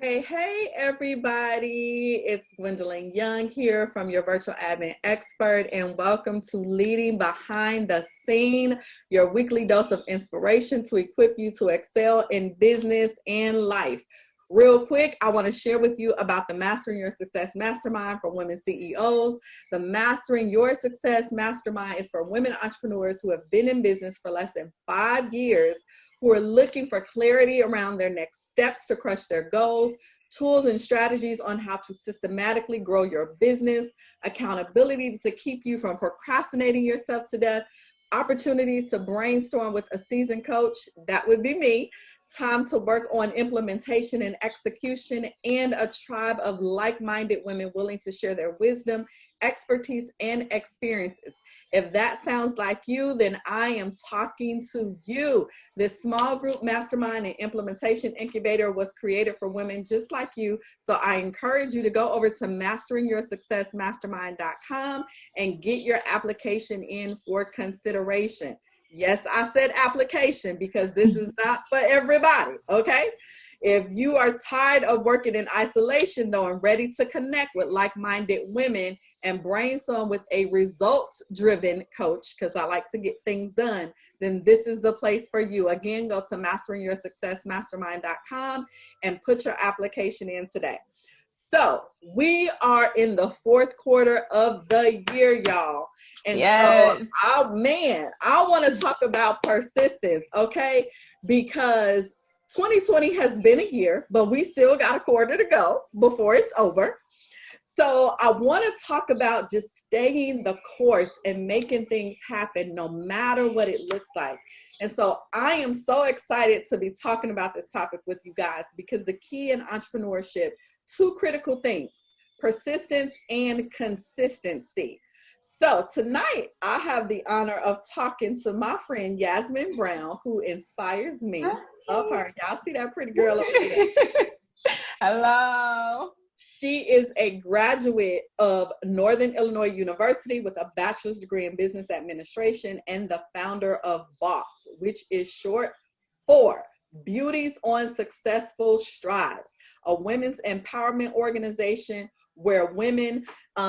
Hey, hey, everybody. It's Gwendolyn Young here from your virtual admin expert, and welcome to Leading Behind the Scene, your weekly dose of inspiration to equip you to excel in business and life. Real quick, I want to share with you about the Mastering Your Success Mastermind for women CEOs. The Mastering Your Success Mastermind is for women entrepreneurs who have been in business for less than 5 years, who are looking for clarity around their next steps to crush their goals, tools and strategies on how to systematically grow your business, accountability to keep you from procrastinating yourself to death, opportunities to brainstorm with a seasoned coach, that would be me, time to work on implementation and execution, and a tribe of like-minded women willing to share their wisdom, expertise, and experiences. If that sounds like you, then I am talking to you. This small group mastermind and implementation incubator was created for women just like you. So I encourage you to go over to masteringyoursuccessmastermind.com and get your application in for consideration. Yes, I said application because this is not for everybody, okay? If you are tired of working in isolation, though, and ready to connect with like-minded women and brainstorm with a results-driven coach, because I like to get things done, then this is the place for you. Again, go to masteringyoursuccessmastermind.com and put your application in today. So we are in the fourth quarter of the year, y'all. And yes. I want to talk about persistence, okay? Because 2020 has been a year, but we still got a quarter to go before it's over. So I want to talk about just staying the course and making things happen no matter what it looks like. And so I am so excited to be talking about this topic with you guys because the key in entrepreneurship, two critical things, persistence and consistency. So tonight I have the honor of talking to my friend Yasmine Brown, who inspires me. Love her. Y'all see that pretty girl over there? Hello. She is a graduate of Northern Illinois University with a bachelor's degree in business administration and the founder of BOSS, which is short for Beauties on Successful Strides, a women's empowerment organization where women,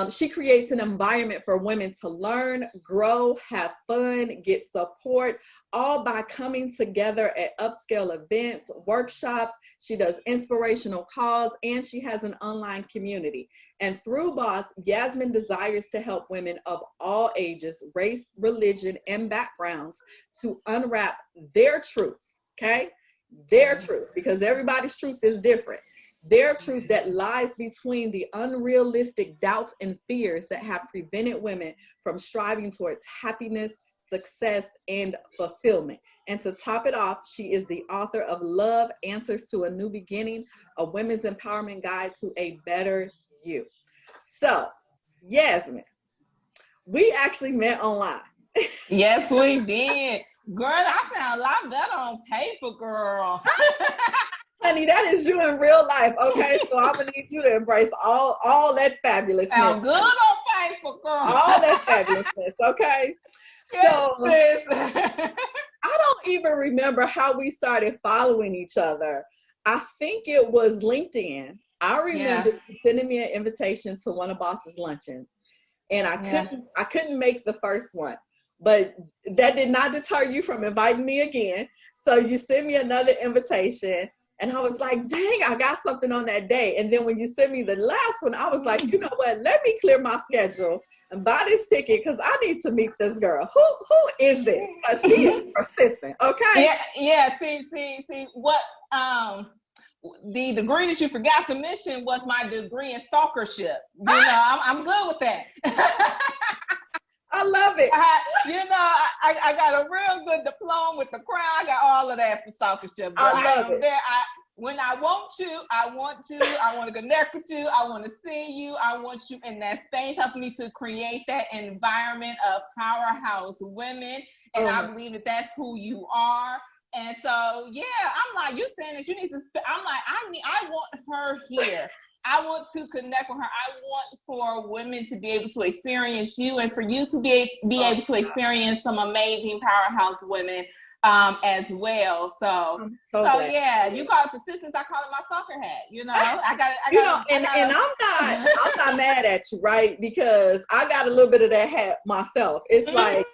she creates an environment for women to learn, grow, have fun, get support, all by coming together at upscale events, workshops. She does inspirational calls, and she has an online community. And through BOSS, Yasmine desires to help women of all ages, race, religion, and backgrounds to unwrap their truth, okay? Their truth, because everybody's truth is different. Their truth that lies between the unrealistic doubts and fears that have prevented women from striving towards happiness, success, and fulfillment. And to top it off, she is the author of Love Answers to a New Beginning, a women's empowerment guide to a better you. So, Yasmine, we actually met online. Yes, we did. Girl, I sound a lot better on paper, girl. Honey, that is you in real life, okay? So I'm going to need you to embrace all that fabulousness. Sound good on paper, girl. All that fabulousness, okay? So I don't even remember how we started following each other. I think it was LinkedIn. I remember you sending me an invitation to one of Boss's luncheons, and I couldn't make the first one, but that did not deter you from inviting me again. So you sent me another invitation. And I was like, dang, I got something on that day. And then when you sent me the last one, I was like, you know what? Let me clear my schedule and buy this ticket because I need to meet this girl. Who is it? She is persistent, okay? Yeah. See. What? The degree that you forgot to mention was my degree in stalkership. You know, I'm good with that. I love it. I got a real good diploma with the crown. I got all of that for stalkership. I love it. When I want you, I want to connect with you. I want to see you. I want you in that space. Help me to create that environment of powerhouse women. And I believe that that's who you are. And so, I'm like, you saying that you need to, I'm like, I want her here. I want to connect with her. I want for women to be able to experience you and for you to be able to experience some amazing powerhouse women as well. So glad. yeah, you call it persistence, I call it my stalker hat. You know, I'm not mad at you, right? Because I got a little bit of that hat myself. It's like,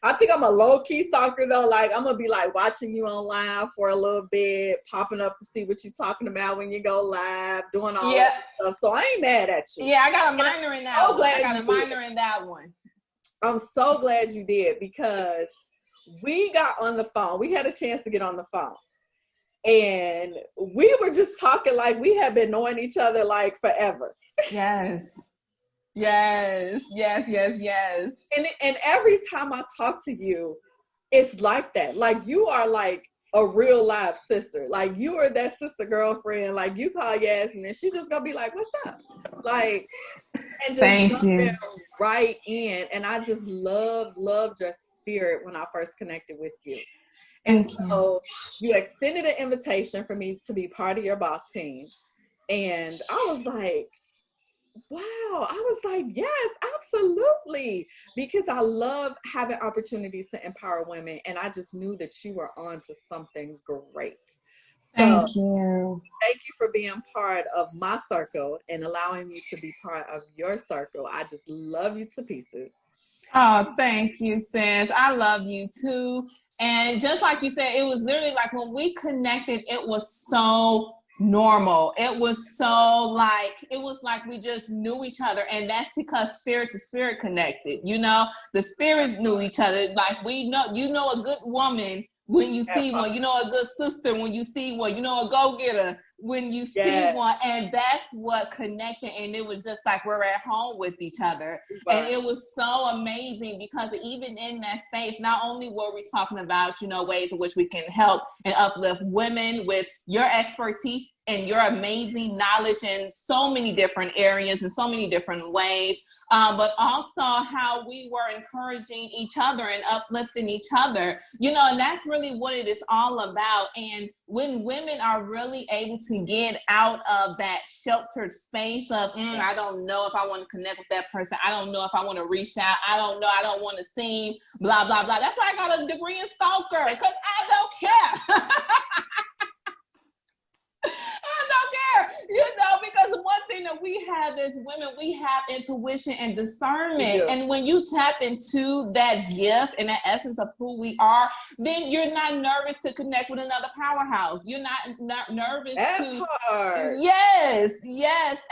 I think I'm a low key stalker though. Like I'm gonna be like watching you online for a little bit, popping up to see what you're talking about when you go live, doing all that stuff. So I ain't mad at you. Yeah, I got a minor in that one. I got a minor in that one. I'm so glad you did, because we got on the phone. We had a chance to get on the phone. And we were just talking like we have been knowing each other like forever. Yes. And every time I talk to you, it's like that. Like you are like a real live sister. Like you are that sister girlfriend. Like you call Yasmine and she just gonna be like, "What's up?" Like, and just jumping right in. And I just loved your spirit when I first connected with you. And so you extended an invitation for me to be part of your boss team. And I was like, wow. I was like, yes, absolutely. Because I love having opportunities to empower women. And I just knew that you were on to something great. So thank you for being part of my circle and allowing me to be part of your circle. I just love you to pieces. Oh, thank you, sis. I love you too. And just like you said, it was literally like when we connected, it was so normal. It was like we just knew each other. And that's because spirit to spirit connected. You know, the spirits knew each other. Like we know, you know, a good woman when you see one, you know, a good sister when you see one, you know, a go-getter when you see one. And that's what connected. And it was just like we're at home with each other. Right. And it was so amazing because even in that space, not only were we talking about, you know, ways in which we can help and uplift women with your expertise and your amazing knowledge in so many different areas and so many different ways, but also how we were encouraging each other and uplifting each other, you know, and that's really what it is all about. And when women are really able to get out of that sheltered space of, I don't know if I want to connect with that person. I don't know if I want to reach out. I don't know. I don't want to seem blah, blah, blah. That's why I got a degree in stalker, because I don't care. You know, because one thing that we have as women, we have intuition and discernment. Yeah. And when you tap into that gift and that essence of who we are, then you're not nervous to connect with another powerhouse. You're not nervous part. Yes,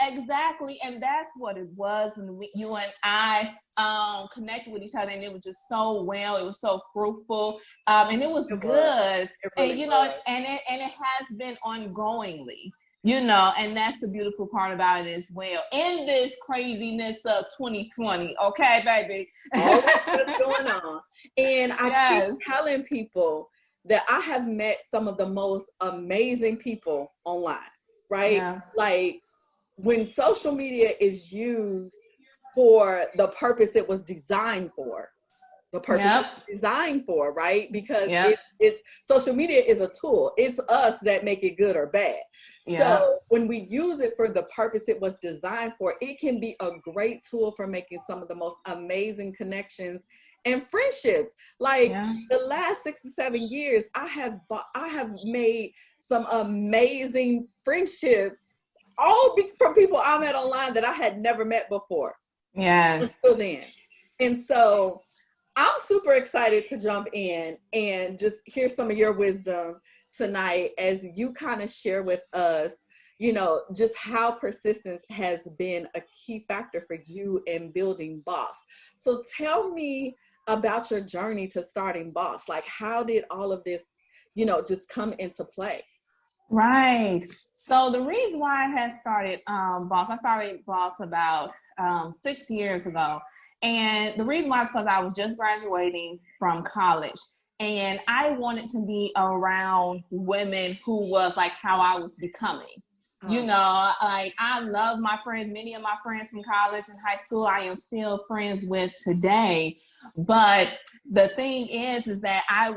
exactly. And that's what it was when you and I connected with each other, and it was just so well. It was so fruitful, and it was good. Really and you know, and it has been ongoingly. You know, and that's the beautiful part about it as well. In this craziness of 2020, okay, baby? What's going on? And I keep telling people that I have met some of the most amazing people online, right? Yeah. Like when social media is used for the purpose it was designed for. The purpose it's designed for, right? Because it's social media is a tool. It's us that make it good or bad. Yeah. So when we use it for the purpose it was designed for, it can be a great tool for making some of the most amazing connections and friendships. Like the last 6 to 7 years, I have made some amazing friendships, all from people I met online that I had never met before. Yes. Until then. And so I'm super excited to jump in and just hear some of your wisdom tonight as you kind of share with us, you know, just how persistence has been a key factor for you in building Boss. So tell me about your journey to starting Boss. Like, how did all of this, you know, just come into play? Right. So the reason why I had started Boss, I started Boss about 6 years ago. And the reason why is because I was just graduating from college. And I wanted to be around women who was like how I was becoming. You know, like I love my friends. Many of my friends from college and high school, I am still friends with today. But the thing is that I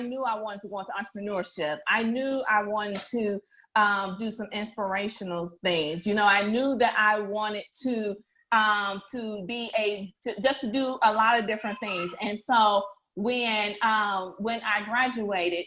knew I wanted to go into entrepreneurship. I knew I wanted to do some inspirational things. You know, I knew that I wanted to do a lot of different things. And so when I graduated,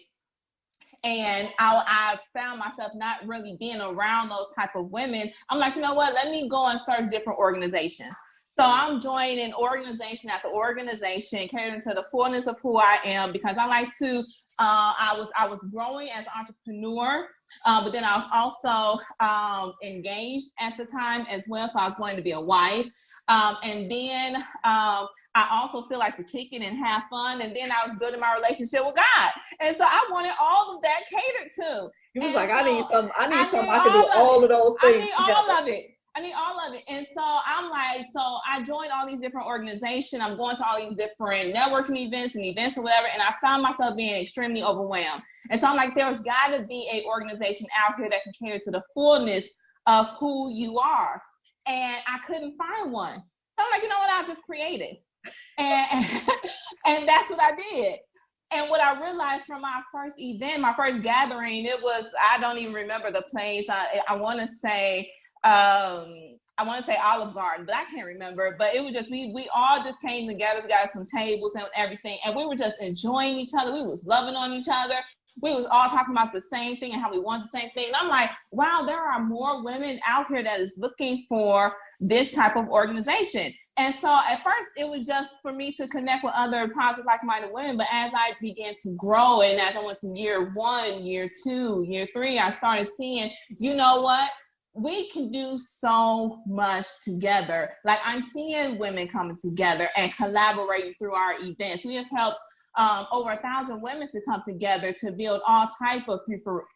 and I found myself not really being around those type of women. I'm like, you know what? Let me go and start different organizations. So I'm joining organization after organization, catering to the fullness of who I am, because I like to. I was growing as an entrepreneur, but then I was also engaged at the time as well. So I was going to be a wife, and then I also still like to kick it and have fun. And then I was building my relationship with God, and so I wanted all of that catered to. You was like, I need some. I can do all of those things. I need all of it. I need all of it. And so I'm like, so I joined all these different organizations. I'm going to all these different networking events or whatever. And I found myself being extremely overwhelmed. And so I'm like, there's got to be an organization out here that can cater to the fullness of who you are. And I couldn't find one. So I'm like, you know what? I'll just create it. And that's what I did. And what I realized from my first event, my first gathering, it was, I don't even remember the place. I want to say Olive Garden, but I can't remember. But it was just, we all just came together. We got some tables and everything, and we were just enjoying each other. We was loving on each other. We was all talking about the same thing and how we want the same thing. And I'm like, wow, there are more women out here that is looking for this type of organization. And so at first it was just for me to connect with other positive, like-minded women. But as I began to grow, and as I went to year 1, year 2, year 3, I started seeing, you know what? We can do so much together. Like, I'm seeing women coming together and collaborating through our events. We have helped over 1,000 women to come together to build all type of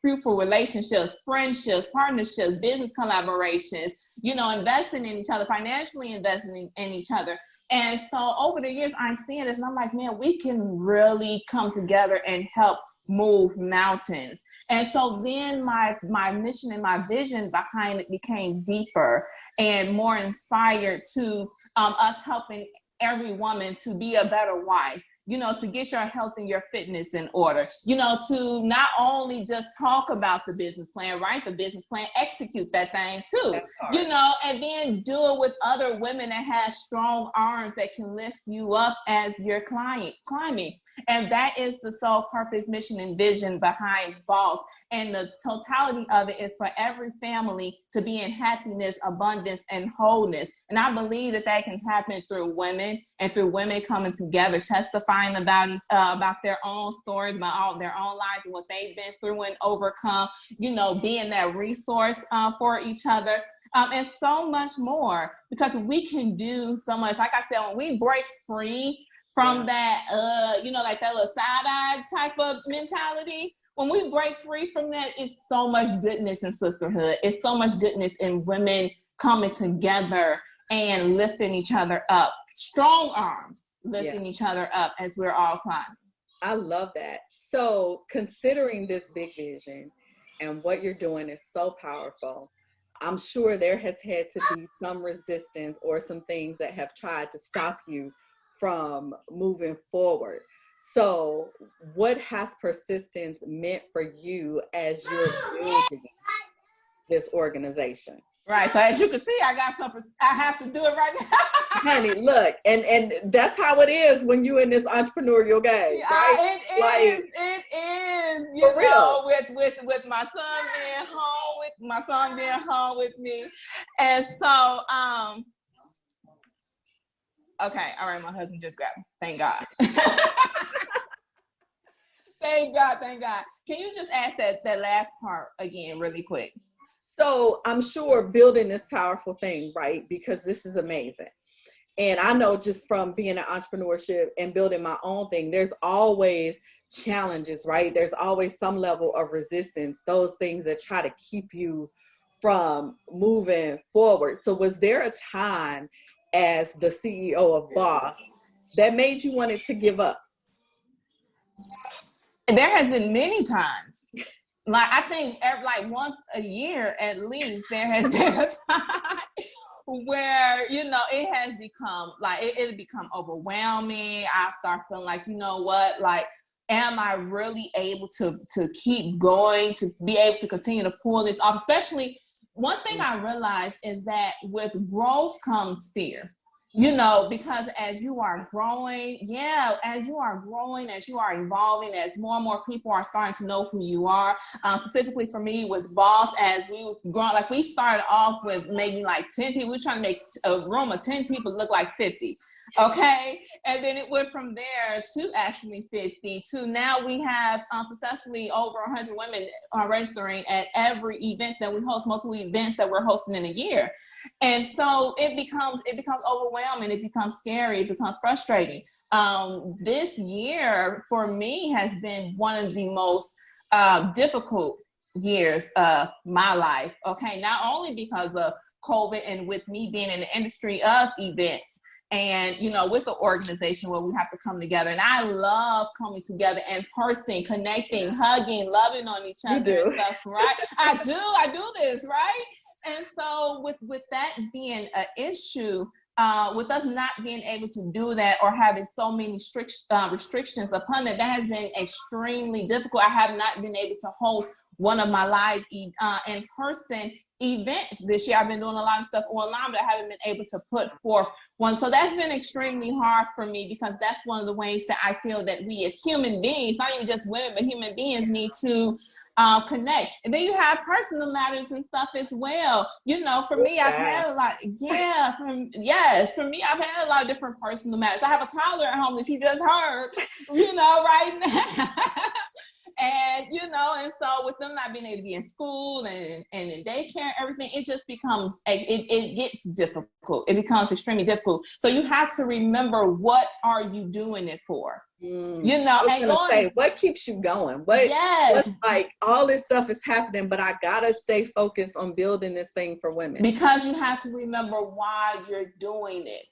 fruitful relationships, friendships, partnerships, business collaborations, investing in each other, financially investing in each other. And so over the years, I'm seeing this and I'm like, man, we can really come together and help move mountains. And so then my mission and my vision behind it became deeper and more inspired to us helping every woman to be a better wife, to get your health and your fitness in order, to not only just talk about the business plan, write the business plan, execute that thing too, and then do it with other women that have strong arms that can lift you up as you're climbing. And that is the sole purpose, mission, and vision behind Boss. And the totality of it is for every family to be in happiness, abundance, and wholeness. And I believe that can happen through women and through women coming together, testifying about their own stories, about all their own lives and what they've been through and overcome, being that resource for each other, and so much more, because we can do so much. Like I said, when we break free from that, like that little side-eye type of mentality, when we break free from that, it's so much goodness in sisterhood. It's so much goodness in women coming together and lifting each other up. Strong arms lifting each other up as we're all climbing. I love that. So considering this big vision and what you're doing is so powerful, I'm sure there has had to be some resistance or some things that have tried to stop you from moving forward. So what has persistence meant for you as you're building this organization? Right. So as you can see, I got something. I have to do it right now. Honey, look, and that's how it is when you're in this entrepreneurial game, right? It is. You know, with my son being home with me, and so okay, all right. My husband just grabbed me. Thank God. Thank God. Can you just ask that last part again, really quick? So I'm sure building this powerful thing, right? Because this is amazing. And I know just from being in entrepreneurship and building my own thing, there's always challenges, right? There's always some level of resistance, those things that try to keep you from moving forward. So was there a time as the CEO of Boss that made you want to give up? There has been many times. Like, I think once a year at least, there has been a time where, it has become it'll become overwhelming. I start feeling like, you know what, like, am I really able to keep going, to be able to continue to pull this off? Especially, one thing I realized is that with growth comes fear. Because as you are growing, as you are growing, as you are evolving, as more and more people are starting to know who you are, specifically for me with Boss, as we was growing, like we started off with maybe like 10 people. We were trying to make a room of 10 people look like 50. Okay. And then it went from there to actually 50 to now we have successfully over 100 women registering at every event that we host, multiple events that we're hosting in a year. And so it becomes overwhelming. It becomes scary. It becomes frustrating. This year for me has been one of the most difficult years of my life. Okay. Not only because of COVID and with me being in the industry of events, and, with the organization where we have to come together. And I love coming together in person, connecting, hugging, loving on each other and stuff, right? I do this, right? And so with that being an issue, with us not being able to do that or having so many restrictions upon it, that has been extremely difficult. I have not been able to host one of my live in-person events this year. I've been doing a lot of stuff online, but I haven't been able to put forth one. So that's been extremely hard for me because that's one of the ways that I feel that we as human beings, not even just women, but human beings need to connect. And then you have personal matters and stuff as well. For me, I've had a lot. For me, I've had a lot of different personal matters. I have a toddler at home that you just heard, right now. And, and so with them not being able to be in school and in daycare and everything, it just becomes, it gets difficult. It becomes extremely difficult. So you have to remember, what are you doing it for? What keeps you going? What's like all this stuff is happening, but I gotta stay focused on building this thing for women. Because you have to remember why you're doing it.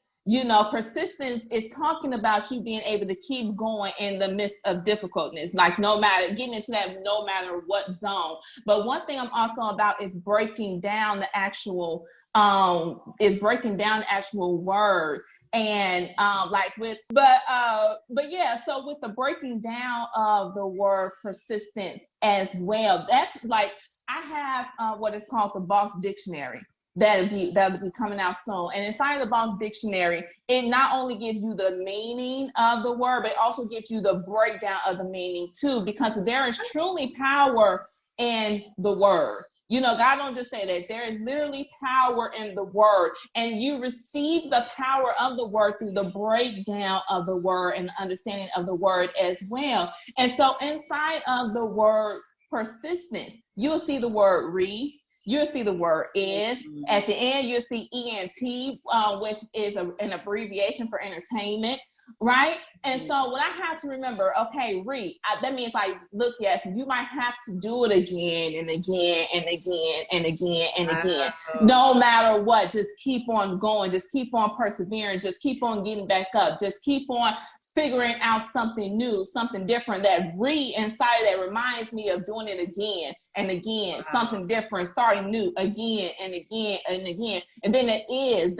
Persistence is talking about you being able to keep going in the midst of difficulties, like getting into that no matter what zone. But one thing I'm also about is breaking down the actual word. And so with the breaking down of the word persistence as well, that's like, I have what is called the Boss Dictionary that'll be coming out soon. And inside the Boss Dictionary, it not only gives you the meaning of the word, but it also gives you the breakdown of the meaning too, because there is truly power in the word. God don't just say that. There is literally power in the word, and you receive the power of the word through the breakdown of the word and the understanding of the word as well. And so inside of the word persistence, you'll see the word re. You'll see the word is. At the end, you'll see ENT, which is an abbreviation for entertainment, right? And so what I have to remember, okay, that means like, look, yes, you might have to do it again and again and again and again and again. No matter what, just keep on going. Just keep on persevering. Just keep on getting back up. Just keep on figuring out something new, something different. That inside that reminds me of doing it again and again, something different, starting new again and again and again. And then that is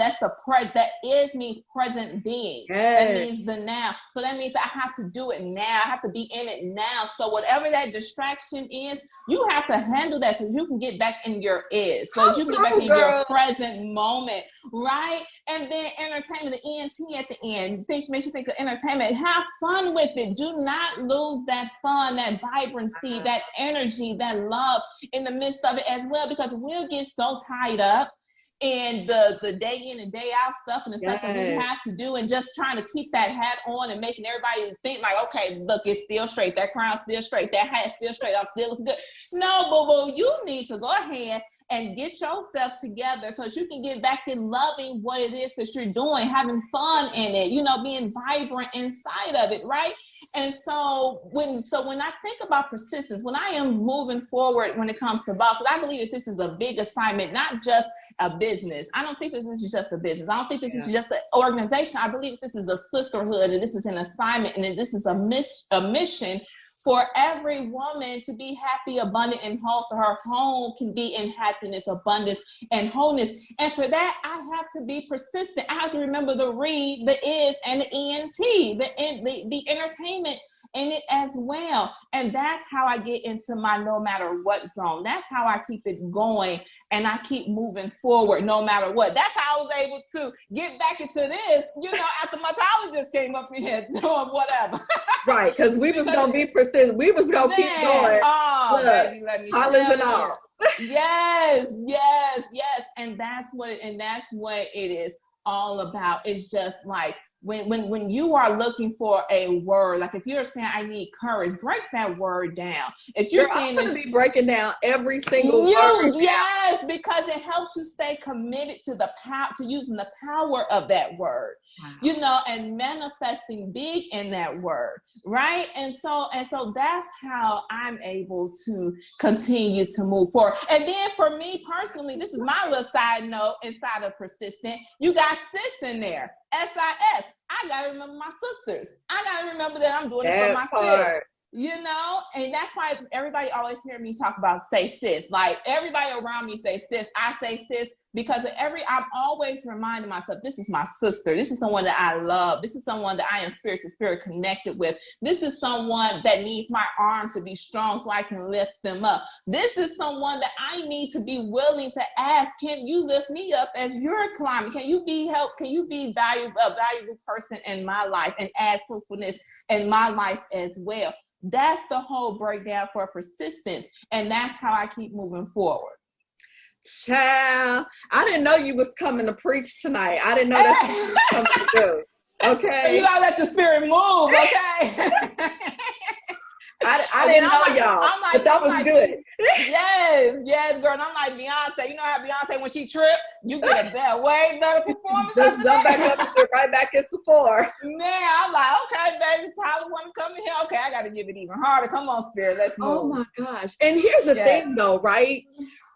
means present being. That means the now. So that means that I have to do it now. I have to be in it now. So whatever that distraction is, you have to handle that so you can get back in your is. So you can get back in your present moment, right? And then entertainment, the ENT at the end, makes you think of entertainment. Have fun with it. Do not lose that fun, that vibrancy, that energy, that love in the midst of it as well, because we'll get so tied up in the day in and day out stuff and the stuff that we have to do, and just trying to keep that hat on and making everybody think like, okay, look, it's still straight, that crown's still straight, that hat's still straight, I'm still looking good. No, boo-boo, you need to go ahead and get yourself together so that you can get back in loving what it is that you're doing, having fun in it, being vibrant inside of it, right? And so when I think about persistence, when I am moving forward when it comes to Boss, I believe that this is a big assignment, not just a business. I don't think that this is just a business. I don't think this is just an organization. I believe this is a sisterhood, and this is an assignment, and this is a mission for every woman to be happy, abundant, and whole, so her home can be in happiness, abundance, and wholeness. And for that, I have to be persistent. I have to remember the re, the is, and the ENT, the entertainment in it as well. And that's how I get into my no matter what zone. That's how I keep it going and I keep moving forward no matter what. That's how I was able to get back into this, after my psychologist came up in here doing whatever. Right, because we was going to be persistent. We was going to keep going. Oh, baby, let me tell and you. all. Yes. And that's what it is all about. It's just like when you are looking for a word, like if you're saying I need courage, break that word down. If you're saying I'm going to be breaking down every single word. Yes, because it helps you stay committed to the power, to using the power of that word, and manifesting big in that word, right? And so that's how I'm able to continue to move forward. And then for me personally, this is my little side note inside of persistent. You got sis in there. SIS. I gotta remember my sisters. I gotta remember that I'm doing it for my sis. And that's why everybody always hear me talk about say sis. Like everybody around me say sis. I say sis because I'm always reminding myself, this is my sister. This is someone that I love. This is someone that I am spirit to spirit connected with. This is someone that needs my arm to be strong so I can lift them up. This is someone that I need to be willing to ask, can you lift me up as you're climbing? Can you be help? Can you be a valuable person in my life and add fruitfulness in my life as well? That's the whole breakdown for persistence. And that's how I keep moving forward. Child, I didn't know you was coming to preach tonight. I didn't know that's what you was coming to do. Okay. You gotta let the spirit move, okay? I didn't know y'all, but that was good. Yes, girl. And I'm like Beyonce. You know how Beyonce, when she tripped, you get a way better performance. Just jump back up and right back into 4. Man, I'm like, okay, baby, Tyler want to come in here. Okay, I got to give it even harder. Come on, spirit, let's move. Oh my gosh. And here's the thing though, right?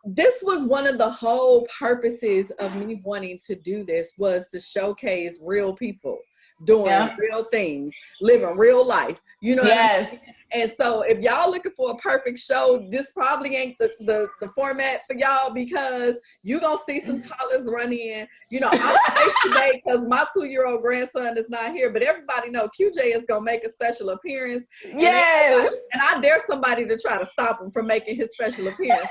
This was one of the whole purposes of me wanting to do this, was to showcase real people doing real things, living real life. You know what I mean? And so if y'all looking for a perfect show, this probably ain't the format for y'all, because you're going to see some toddlers run in. I'm late today because my 2-year-old grandson is not here, but everybody know QJ is going to make a special appearance. Yes. And I dare somebody to try to stop him from making his special appearance.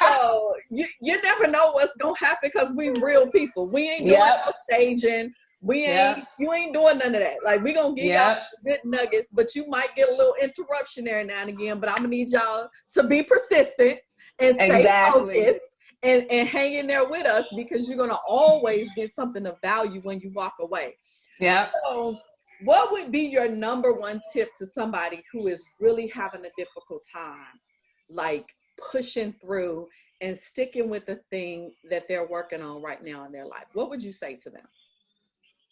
So you never know what's going to happen, because we real people. We ain't doing no staging. You ain't doing none of that. Like, we gonna give y'all good nuggets, but you might get a little interruption there now and again. But I'm gonna need y'all to be persistent and stay focused and hang in there with us, because you're gonna always get something of value when you walk away. Yeah. So what would be your number one tip to somebody who is really having a difficult time, like pushing through and sticking with the thing that they're working on right now in their life? What would you say to them?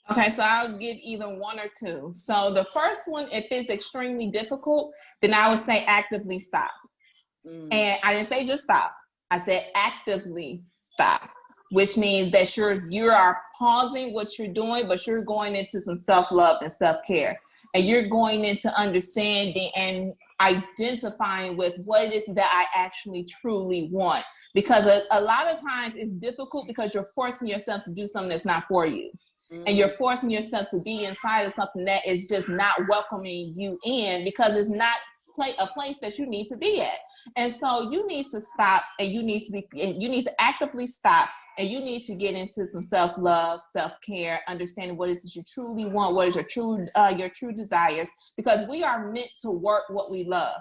Okay, so I'll give either one or two. So the first one, if it's extremely difficult, then I would say actively stop. And I didn't say just stop. I said actively stop, which means that you are pausing what you're doing, but you're going into some self-love and self-care. And you're going into understanding and identifying with what it is that I actually truly want. Because a lot of times it's difficult because you're forcing yourself to do something that's not for you. And you're forcing yourself to be inside of something that is just not welcoming you in, because it's not a place that you need to be at. And so you need to stop, and you need to actively stop, and you need to get into some self-love, self-care, understanding what it is that you truly want, what is your true desires, because we are meant to work what we love.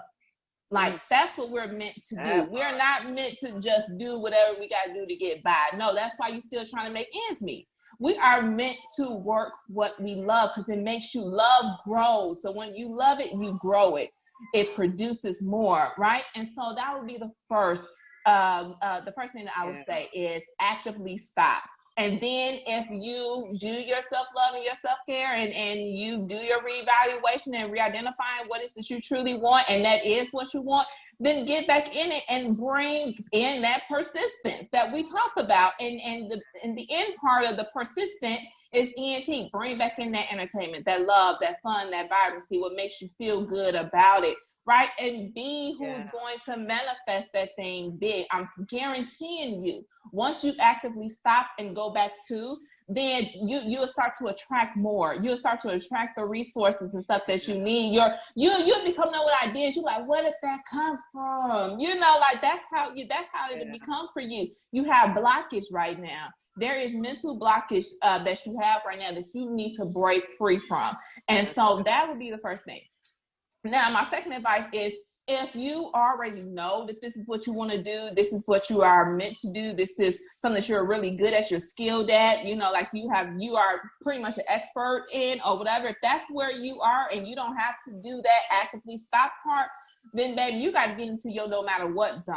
Like, that's what we're meant to do. We're not meant to just do whatever we got to do to get by. No, that's why you're still trying to make ends meet. We are meant to work what we love, because it makes you love grows. So when you love it, you grow it. It produces more, right? And so that would be the first thing that I would say is actively stop. And then if you do your self-love and your self-care and you do your reevaluation and re-identifying what it is that you truly want, and that is what you want, then get back in it and bring in that persistence that we talked about. And the end part of the persistent is ENT. Bring back in that entertainment, that love, that fun, that vibrancy, what makes you feel good about it, right? And be who's going to manifest that thing big. I'm guaranteeing you, once you actively stop and go back to then you'll start to attract more. You'll start to attract the resources and stuff that you need. You'll be coming up with ideas. You're like, where did that come from? You know, like that's how it'll become for you. You have blockage right now. There is mental blockage that you have right now that you need to break free from. And so that would be the first thing. Now, my second advice is, if you already know that this is what you want to do, this is what you are meant to do, this is something that you're really good at, you're skilled at, you know, like you are pretty much an expert in or whatever, if that's where you are and you don't have to do that actively stop part, then baby, you got to get into your no matter what zone.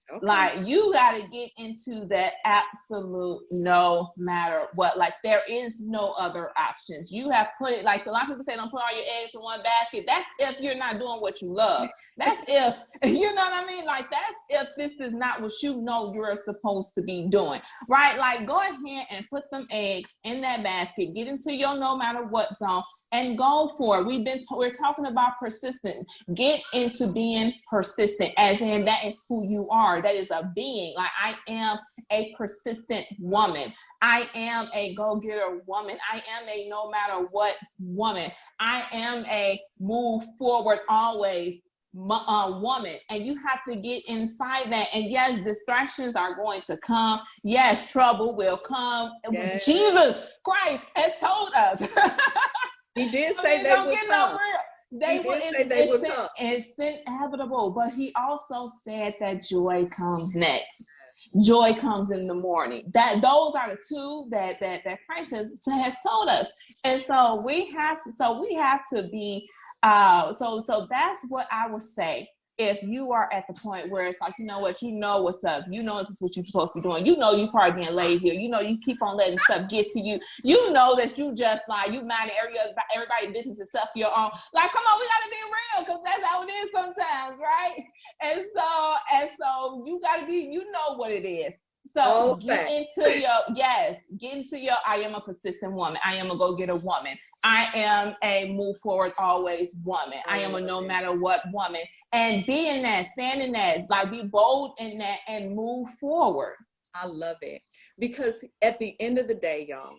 Okay. Like you got to get into that absolute no matter what. Like there is no other options. You have put it, like a lot of people say, don't put all your eggs in one basket. That's if you're not doing what you love. That's if, you know what I mean? Like that's if this is not what you know you're supposed to be doing, right? Like go ahead and put them eggs in that basket. Get into your no matter what zone. And go for it. We're talking about persistence. Get into being persistent, as in that is who you are. That is a being. Like I am a persistent woman. I am a go-getter woman. I am a no matter what woman. I am a move forward always woman. And you have to get inside that. And yes, distractions are going to come. Yes, trouble will come. Yes. Jesus Christ has told us. He did say they would come. It's inevitable, but he also said that joy comes next. Joy comes in the morning. Those are the two that Christ has told us, and so we have to be. So that's what I would say. If you are at the point where it's like, you know what, what's up, you know this is what you're supposed to be doing, you know you probably being lazy, or you know you keep on letting stuff get to you, you know that you just like you mind everybody's business and stuff your own. Like, come on, we gotta be real, because that's how it is sometimes, right? And so you gotta be, you know what it is. So get into your, I am a persistent woman. I am a go-getter woman. I am a move forward always woman. I am a no matter what woman. And be in that, stand in that, like be bold in that and move forward. I love it. Because at the end of the day, y'all,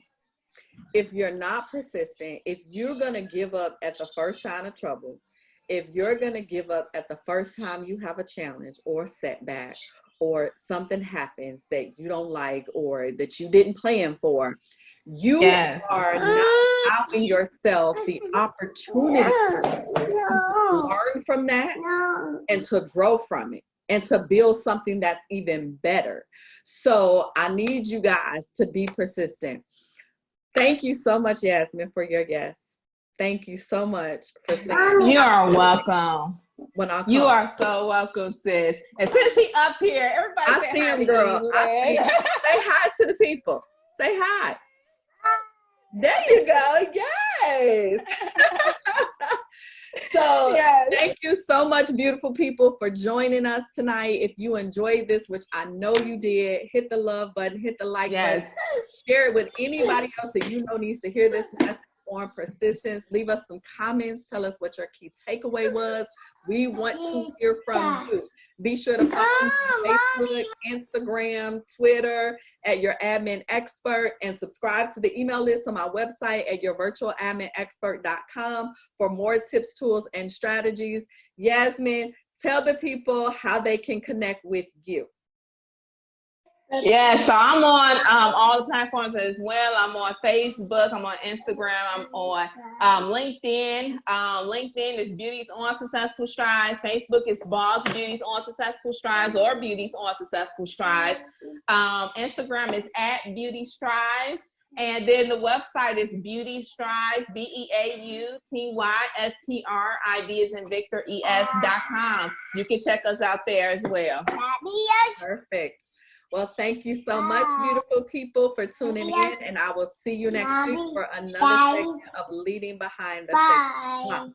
if you're not persistent, if you're going to give up at the first sign of trouble, if you're going to give up at the first time you have a challenge or setback, or something happens that you don't like or that you didn't plan for, you are not allowing yourself the opportunity to learn from that and to grow from it and to build something that's even better. So I need you guys to be persistent. Thank you so much, Yasmine, for your yes. Thank you so much for saying. You are welcome. You are so welcome, sis. And since he up here, everybody say hi, girl. Say hi to the people. Say hi. There you go. Yes. So thank you so much, beautiful people, for joining us tonight. If you enjoyed this, which I know you did, hit the love button, hit the like button, share it with anybody else that you know needs to hear this message on persistence. Leave us some comments. Tell us what your key takeaway was. We want to hear from you. Be sure to follow me on Facebook, Instagram, Twitter at Your Admin Expert, and subscribe to the email list on my website at yourvirtualadminexpert.com for more tips, tools, and strategies. Yasmine, tell the people how they can connect with you. Yeah, so I'm on all the platforms as well. I'm on Facebook, I'm on Instagram, I'm on LinkedIn. LinkedIn is Beauties on Successful Strides. Facebook is Boss Beauties on Successful Strides or Beauties on Successful Strides. Instagram is at Beauty Strides. And then the website is Beauty Strides, BEAUTYSTRID as in Victor ES.com. You can check us out there as well. Perfect. Well, thank you so much, beautiful people, for tuning in, and I will see you next week for another segment of Leading Behind the Scenes.